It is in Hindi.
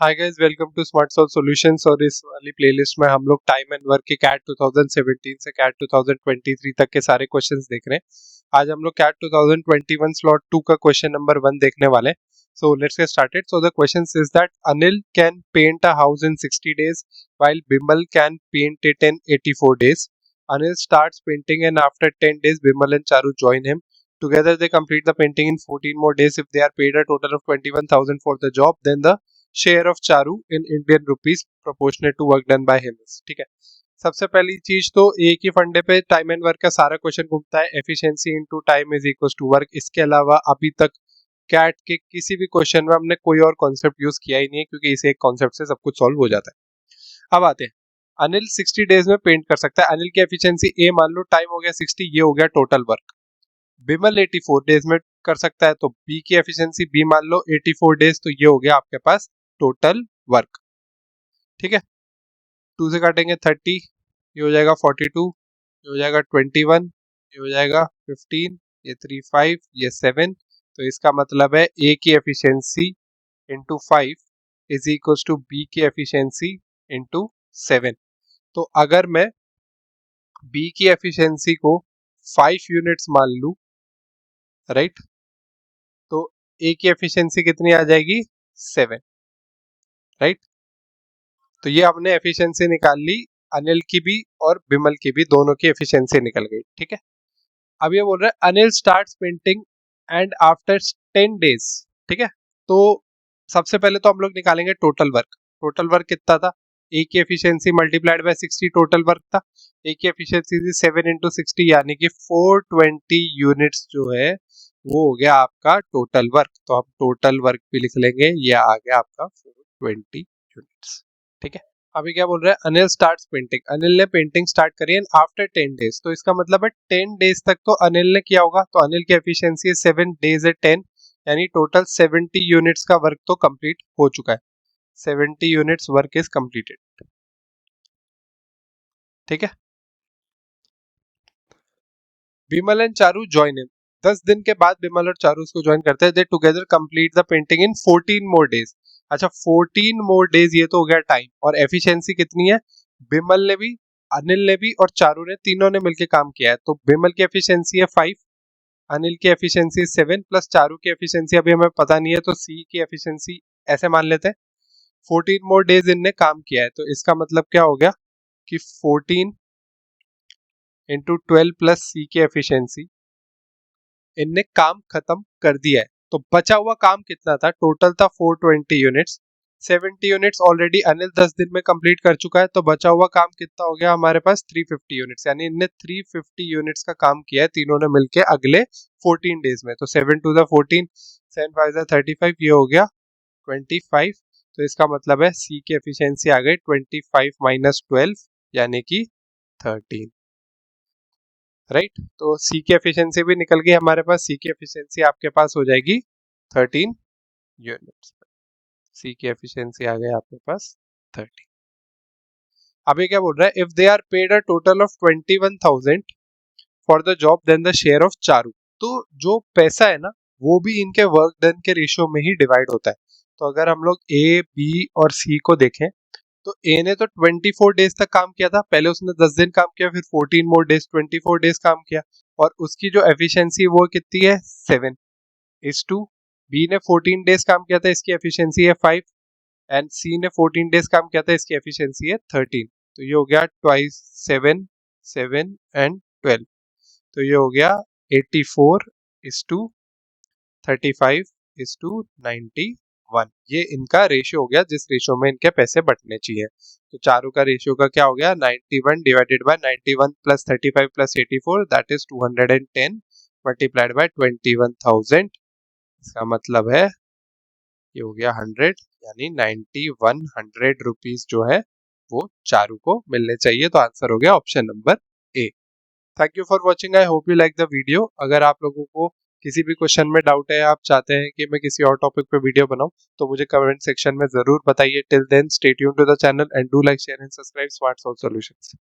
Hi guys, welcome to smart solve solutions. और इस वाली प्लेलिस्ट में हम लोग टाइम एंड वर्क के कैट 2017 से कैट 2023 तक के सारे क्वेश्चंस देख रहे हैं। आज हम लोग कैट 2021 स्लॉट 2 का क्वेश्चन नंबर 1 देखने वाले हैं। So let's get started. So the question is that Anil can paint a house in 60 days while Bimal can paint it in 84 days. Anil starts painting and after 10 days Bimal and Charu join him. Together they complete the painting in 14 more days. If they are paid a total of 21,000 for the job, then the share of Charu in Indian rupees proportionate to work done by him. ठीक है, सबसे पहली चीज तो एक ही फंडे पे टाइम एंड वर्क का सारा क्वेश्चन घूमता है। Efficiency into time is equal to work. इसके अलावा अभी तक कैट के किसी भी क्वेश्चन में हमने कोई और कॉन्सेप्ट यूज किया ही नहीं है, क्योंकि इस एक कॉन्सेप्ट से सब कुछ सॉल्व हो जाता है। अब आते हैं, अनिल 60 डेज में पेंट कर सकता है। अनिल की एफिशिएंसी ए मान लो, टाइम हो गया 60, ये हो गया टोटल वर्क। बिमल 84 डेज में कर सकता है, तो बी की एफिशिएंसी बी मान लो 84 डेज, तो ये हो गया आपके पास टोटल वर्क। ठीक है, 2 से काटेंगे 30, ये हो जाएगा 42, ये हो जाएगा 21, ये हो जाएगा 15, ये 3 5, ये 7। तो इसका मतलब है ए की efficiency into 5 is equal to B की एफिशिएंसी इंटू 7। तो अगर मैं बी की एफिशिएंसी को 5 यूनिट्स मान लूं, राइट, तो ए की एफिशिएंसी कितनी आ जाएगी? 7, राइट। तो ये हमने एफिशिएंसी निकाल ली, अनिल की भी और बिमल की भी, दोनों की एफिशिएंसी निकल गई। ठीक है, अब ये बोल रहा है Anil starts painting and after 10 days. ठीक है, तो सबसे पहले तो हम लोग निकालेंगे टोटल वर्क। टोटल वर्क कितना था? ए की efficiency multiplied by 60 total work था। ए की एफिशिएंसी थी 7 इंटू 60, यानी कि 420 यूनिट्स जो है वो हो गया आपका टोटल वर्क। तो हम टोटल वर्क भी लिख लेंगे, ये आ गया आपका 420 यूनिट्स। ठीक है, अभी क्या बोल रहा है? अनिल स्टार्ट्स पेंटिंग, अनिल ने पेंटिंग स्टार्ट करी एंड आफ्टर 10 डेज। तो इसका मतलब है 10 डेज तक तो अनिल ने किया होगा। तो अनिल की एफिशिएंसी है 7 डेज है 10, यानी टोटल 70 यूनिट्स का वर्क तो कंप्लीट हो चुका है। 70 यूनिट्स वर्क इज कंप्लीटेड। ठीक है, Bimal and Charu join in. 10 दिन के बाद बिमल और चारू उसको ज्वाइन करते हैं। दे together complete the painting in 14 more days. अच्छा, 14 मोर डेज, ये तो हो गया टाइम। और एफिशिएंसी कितनी है? बिमल ने भी, अनिल ने भी और चारू ने, तीनों ने मिलकर काम किया है। तो बिमल की एफिशिएंसी है 5, अनिल की एफिशिएंसी 7 प्लस चारू की एफिशिएंसी अभी हमें पता नहीं है, तो सी की एफिशिएंसी ऐसे मान लेते हैं। 14 मोर डेज इनने काम किया है, तो इसका मतलब क्या हो गया कि 14 इंटू 12 प्लस सी की एफिशिएंसी, इनने काम खत्म कर दिया है। तो बचा हुआ काम कितना था? टोटल था 420 यूनिट्स। 70 यूनिट्स ऑलरेडी अनिल 10 दिन में कंप्लीट कर चुका है, तो बचा हुआ काम कितना हो गया हमारे पास? 350 यूनिट्स। यानी इनने 350 यूनिट्स का काम किया है तीनों ने मिलके अगले 14 डेज में। तो 7 टू द 14, 7 5 35, ये हो गया 25। तो इसका मतलब है सी की एफिशिएंसी आ गई 25 माइनस 12, यानी कि 13, राइट। तो सी की एफिशिएंसी भी निकल गई हमारे पास। सी की एफिशिएंसी आपके पास हो जाएगी 13 यूनिट्स। सी की एफिशिएंसी आ गई आपके पास 13। अभी क्या बोल रहा है? If they are paid a total of 21,000 for the job, then the share of Charu. तो जो पैसा है ना, वो भी इनके वर्क डन के रेशियो में ही डिवाइड होता है। तो अगर हम लोग ए, बी और सी को देखें, तो ए ने तो 24 डेज तक काम किया था। पहले उसने 10 दिन काम किया, फिर 14 मोर डेज, 24 डेज काम किया। और उसकी जो एफिशिएंसी वो कितनी है? 7 इज टू। बी ने 14 डेज काम किया था, इसकी एफिशिएंसी है 5। एंड सी ने 14 डेज काम किया था, इसकी एफिशिएंसी है 13। तो ये हो गया ट्वाइस 7, 7 एंड 12। तो ये हो गया 84 इज टू 35 इज टू 91। ये इनका रेशियो हो गया, जिस रेशियो में इनके पैसे बटने चाहिए। तो चारों का रेशियो का क्या हो गया? 91 divided by 91 plus 35 plus 84, that is 210 multiplied by 21,000। इसका मतलब है ये हो गया 100, यानी 9100 रुपीज जो है वो चारू को मिलने चाहिए। तो आंसर हो गया option number A. Thank you for watching, I hope you like the video. अगर आप लोगों को किसी भी क्वेश्चन में डाउट है, आप चाहते हैं कि मैं किसी और टॉपिक पे वीडियो बनाऊं, तो मुझे कमेंट सेक्शन में जरूर बताइए। Till then stay tuned to the channel and do like share and subscribe smart solve solutions.